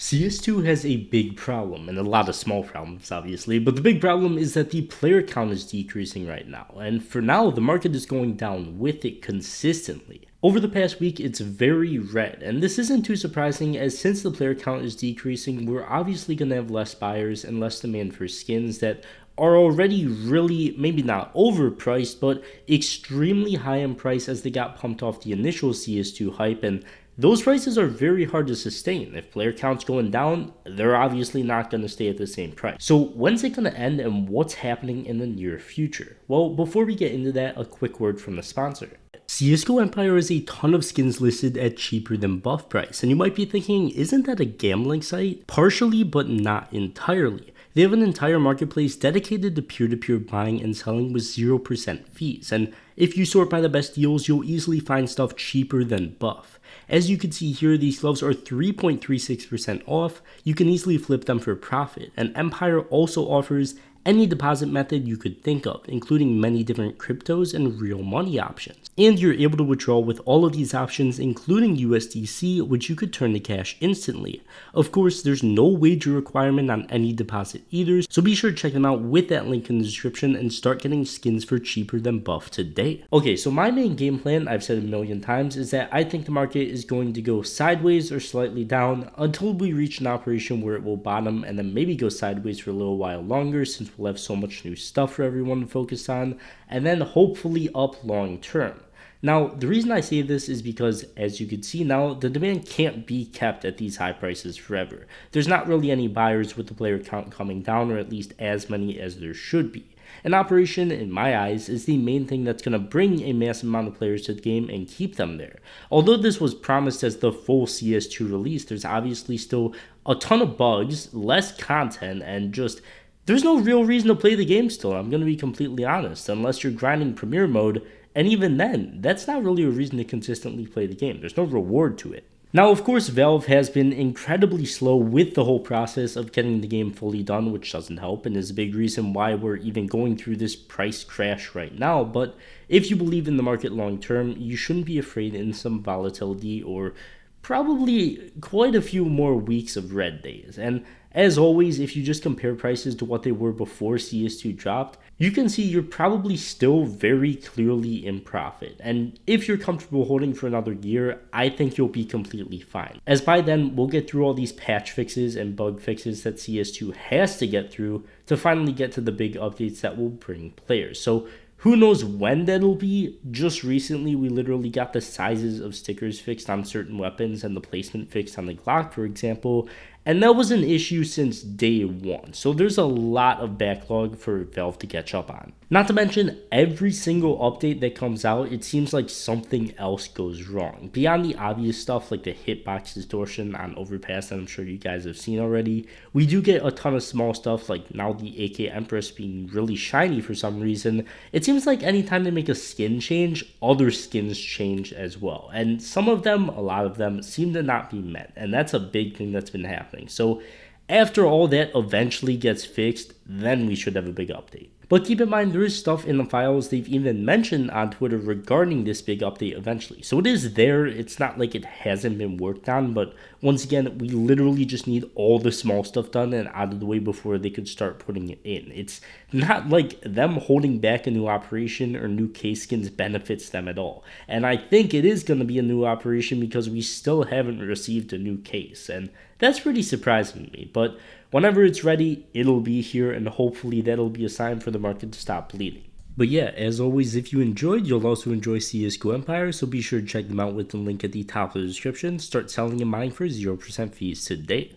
CS2 has a big problem, and a lot of small problems, obviously, but the big problem is that the player count is decreasing right now, and for now, the market is going down with it consistently. Over the past week, it's very red, and this isn't too surprising as since the player count is decreasing, we're obviously going to have less buyers and less demand for skins that are already really, maybe not overpriced, but extremely high in price as they got pumped off the initial CS2 hype, and those prices are very hard to sustain. If player count's going down, they're obviously not going to stay at the same price. So when's it going to end and what's happening in the near future? Well, before we get into that, a quick word from the sponsor. CSGO Empire has a ton of skins listed at cheaper than buff price, and you might be thinking, isn't that a gambling site? Partially, but not entirely. They have an entire marketplace dedicated to peer-to-peer buying and selling with 0% fees, and if you sort by the best deals, you'll easily find stuff cheaper than buff. As you can see here, these gloves are 3.36% off. You can easily flip them for profit, and Empire also offers any deposit method you could think of, including many different cryptos and real money options. And you're able to withdraw with all of these options, including USDC, which you could turn to cash instantly. Of course, there's no wager requirement on any deposit either, so be sure to check them out with that link in the description and start getting skins for cheaper than buff today. Okay, so my main game plan, I've said a million times, is that I think the market is going to go sideways or slightly down until we reach an operation where it will bottom and then maybe go sideways for a little while longer, since we'll have so much new stuff for everyone to focus on, and then hopefully up long term. Now, the reason I say this is because, as you can see now, the demand can't be kept at these high prices forever. There's not really any buyers with the player count coming down, or at least as many as there should be. An operation, in my eyes, is the main thing that's going to bring a massive amount of players to the game and keep them there. Although this was promised as the full CS2 release, there's obviously still a ton of bugs, less content, and just there's no real reason to play the game still, I'm going to be completely honest, unless you're grinding Premier Mode, and even then, that's not really a reason to consistently play the game. There's no reward to it. Now, of course, Valve has been incredibly slow with the whole process of getting the game fully done, which doesn't help, and is a big reason why we're even going through this price crash right now, but if you believe in the market long term, you shouldn't be afraid in some volatility or probably quite a few more weeks of red days. And as always, if you just compare prices to what they were before CS2 dropped, you can see you're probably still very clearly in profit. And if you're comfortable holding for another year, I think you'll be completely fine. As by then, we'll get through all these patch fixes and bug fixes that CS2 has to get through to finally get to the big updates that will bring players. So who knows when that'll be? Just recently, we literally got the sizes of stickers fixed on certain weapons and the placement fixed on the Glock, for example, and that was an issue since day one. So there's a lot of backlog for Valve to catch up on. Not to mention, every single update that comes out, it seems like something else goes wrong. Beyond the obvious stuff like the hitbox distortion on Overpass that I'm sure you guys have seen already, we do get a ton of small stuff like now the AK Empress being really shiny for some reason. It seems like anytime they make a skin change, other skins change as well. And some of them, a lot of them, seem to not be met. And that's a big thing that's been happening. So after all that eventually gets fixed, then we should have a big update. But keep in mind, there is stuff in the files they've even mentioned on Twitter regarding this big update eventually. So it is there, it's not like it hasn't been worked on, but once again, we literally just need all the small stuff done and out of the way before they could start putting it in. It's not like them holding back a new operation or new case skins benefits them at all. And I think it is going to be a new operation because we still haven't received a new case, and that's pretty surprising to me. But whenever it's ready, it'll be here, and hopefully that'll be a sign for the market to stop bleeding. But yeah, as always, if you enjoyed, you'll also enjoy CSGO Empire, so be sure to check them out with the link at the top of the description. Start selling and buying for 0% fees today.